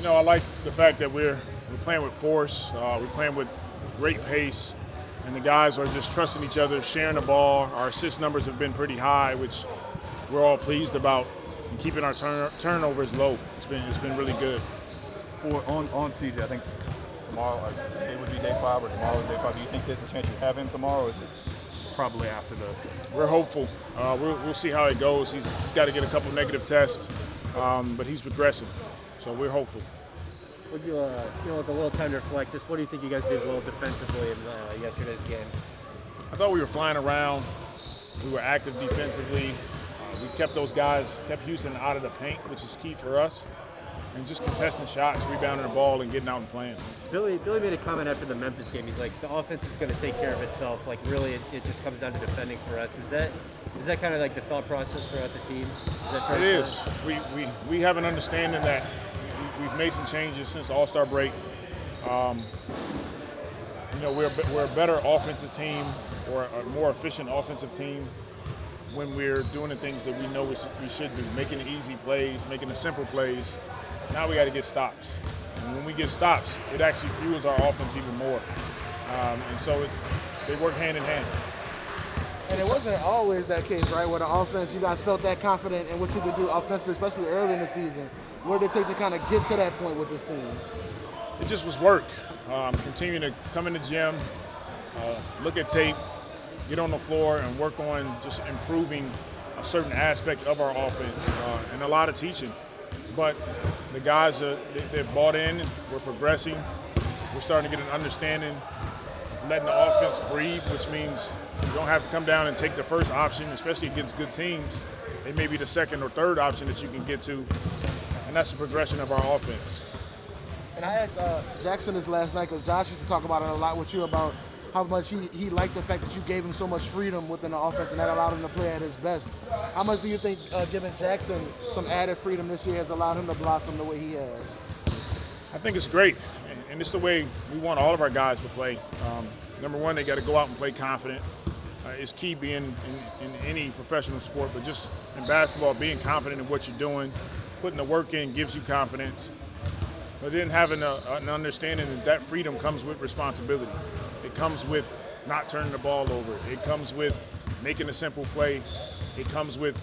I like the fact that we're playing with force. We're playing with great pace, and the guys are just trusting each other, sharing the ball. Our assist numbers have been pretty high, which we're all pleased about, and keeping our turnovers low. It's been really good. On CJ, I think tomorrow, today would be day 5, or tomorrow is day 5. Do you think there's a chance you have him tomorrow, or is it probably after the? We're hopeful. We'll see how it goes. He's got to get a couple negative tests, but he's progressing, so we're hopeful. With with a little time to reflect, just what do you think you guys did well defensively in yesterday's game? I thought we were flying around. We were active defensively. We kept Houston out of the paint, which is key for us. And just contesting shots, rebounding the ball, and getting out and playing. Billy made a comment after the Memphis game. He's like, the offense is going to take care of itself. Like, really, it just comes down to defending for us. Is that kind of like the thought process throughout the team? It is. We have an understanding that we've made some changes since the All-Star break. We're a better offensive team, or a more efficient offensive team, when we're doing the things that we know we should do, making the easy plays, making the simple plays. Now we got to get stops. And when we get stops, it actually fuels our offense even more. And so they work hand in hand. And it wasn't always that case, right? Where the offense, you guys felt that confident in what you could do offensively, especially early in the season. What did it take to kind of get to that point with this team? It just was work. Continuing to come in the gym, look at tape, get on the floor, and work on just improving a certain aspect of our offense, and a lot of teaching. But the guys, they've bought in, we're progressing. We're starting to get an understanding of letting the offense breathe, which means you don't have to come down and take the first option, especially against good teams. They may be the second or third option that you can get to, and that's the progression of our offense. And I asked Jackson this last night, because Josh used to talk about it a lot with you, about how much he liked the fact that you gave him so much freedom within the offense, and that allowed him to play at his best. How much do you think giving Jackson some added freedom this year has allowed him to blossom the way he has? I think it's great, and it's the way we want all of our guys to play. Number one, they got to go out and play confident. It's key being in any professional sport, but just in basketball, being confident in what you're doing, putting the work in gives you confidence. But then having an understanding that freedom comes with responsibility. It comes with not turning the ball over. It comes with making a simple play. It comes with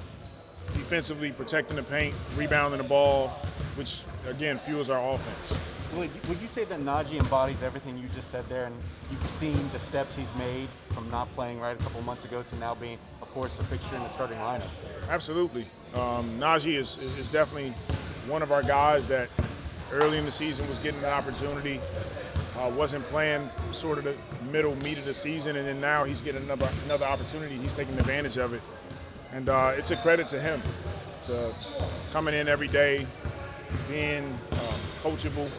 defensively protecting the paint, rebounding the ball, which, again, fuels our offense. Would you say that Naji embodies everything you just said there, and you've seen the steps he's made from not playing right a couple months ago to now being, of course, a fixture in the starting lineup? Absolutely. Naji is definitely one of our guys that early in the season was getting an opportunity, wasn't playing sort of the meat of the season, and then now he's getting another opportunity. He's taking advantage of it. And it's a credit to him, to coming in every day, being coachable,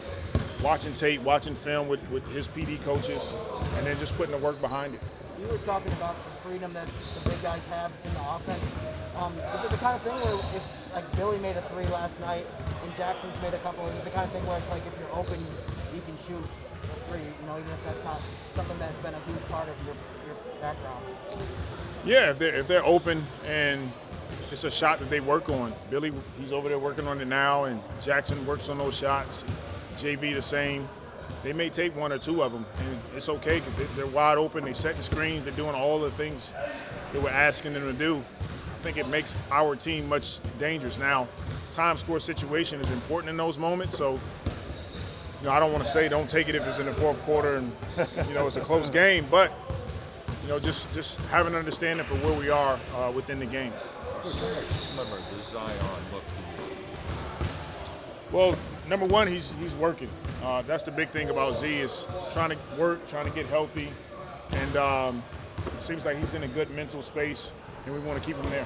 watching tape, watching film with his PD coaches, and then just putting the work behind it. You were talking about the freedom that the big guys have in the offense. Is it the kind of thing where if, like, Billy made a 3 last night and Jackson's made a couple, is it the kind of thing where it's like if you're open, you can shoot a 3, even if that's not something that's been a huge part of your background? Yeah, if they're open and it's a shot that they work on. Billy, he's over there working on it now, and Jackson works on those shots. JV the same. They may take 1 or 2 of them, and it's okay because they're wide open. They set the screens. They're doing all the things that we're asking them to do. I think it makes our team much dangerous. Now, time score situation is important in those moments, so I don't want to say don't take it if it's in the fourth quarter and it's a close game, but just have an understanding for where we are within the game. Slimmer does Zion look to you? Well, number one, he's working. That's the big thing about Z, is trying to work, trying to get healthy, and it seems like he's in a good mental space, and we want to keep him there.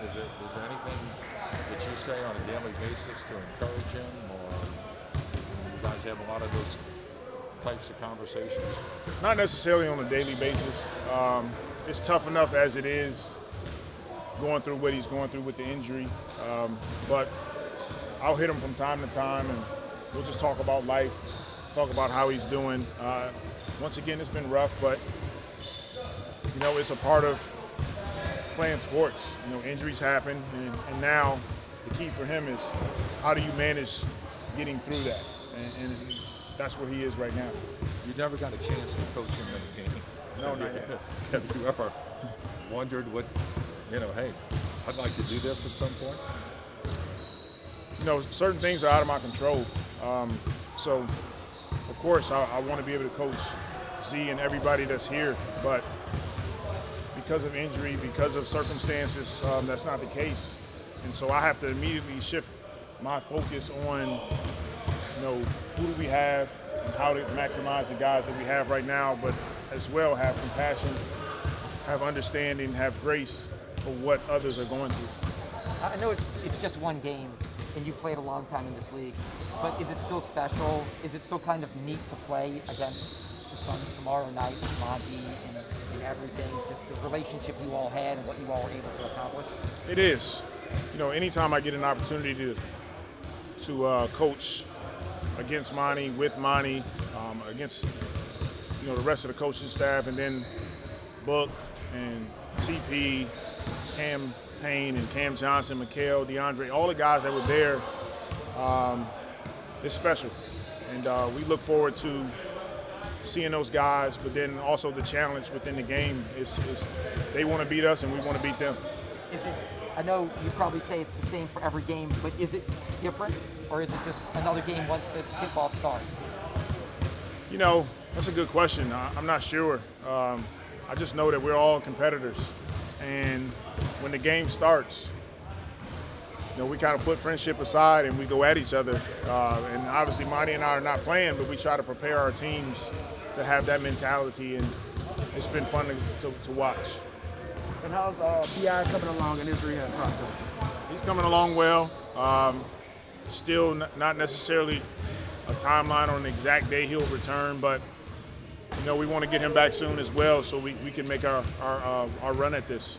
Is there anything that you say on a daily basis to encourage him, or you guys have a lot of those types of conversations? Not necessarily on a daily basis. It's tough enough as it is, going through what he's going through with the injury, but I'll hit him from time to time, and we'll just talk about life, talk about how he's doing. Once again, it's been rough, but it's a part of playing sports. Injuries happen, and now the key for him is how do you manage getting through that, and that's where he is right now. You never got a chance to coach him in a game. No, not yet. Have you ever wondered what, hey, I'd like to do this at some point? Certain things are out of my control. So, of course, I want to be able to coach Z and everybody that's here, but because of injury, because of circumstances, that's not the case. And so I have to immediately shift my focus on, who do we have and how to maximize the guys that we have right now, but as well have compassion, have understanding, have grace for what others are going through. I know it's just one game, and you played a long time in this league, but is it still special? Is it still kind of neat to play against the Suns tomorrow night with Monty and everything, just the relationship you all had and what you all were able to accomplish? It is. Anytime I get an opportunity to coach against Monty, with Monty, against the rest of the coaching staff, and then Book and CP, Cam Payne and Cam Johnson, Mikal, DeAndre, all the guys that were there, it's special. And we look forward to seeing those guys, but then also the challenge within the game is they want to beat us and we want to beat them. I know you probably say it's the same for every game, but is it different, or is it just another game once the tip-off starts? That's a good question. I'm not sure. I just know that we're all competitors, and when the game starts, we kind of put friendship aside and we go at each other. And obviously, Monty and I are not playing, but we try to prepare our teams to have that mentality, and it's been fun to watch. And how's P.I. coming along in his rehab process? He's coming along well. Still not necessarily a timeline on the exact day he'll return, but we want to get him back soon as well so we can make our run at this.